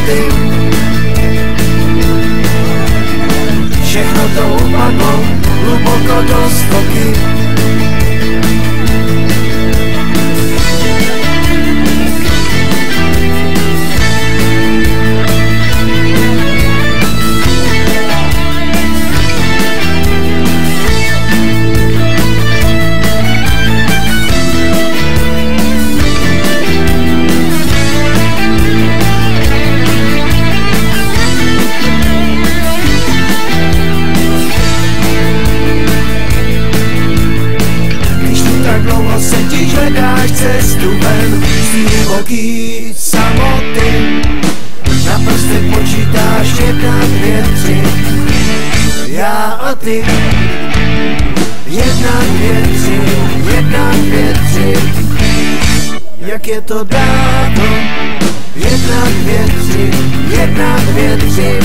samoty. Všechno to upadlo hluboko do stoky. Hledáš cestu ven z hluboký samoty. Na prstech počítáš 1, 2, 3. Já a ty. 1, 2, 3. 1, 2, 3. Jak je to dávno. 1, 2, 3. 1, 2, 3.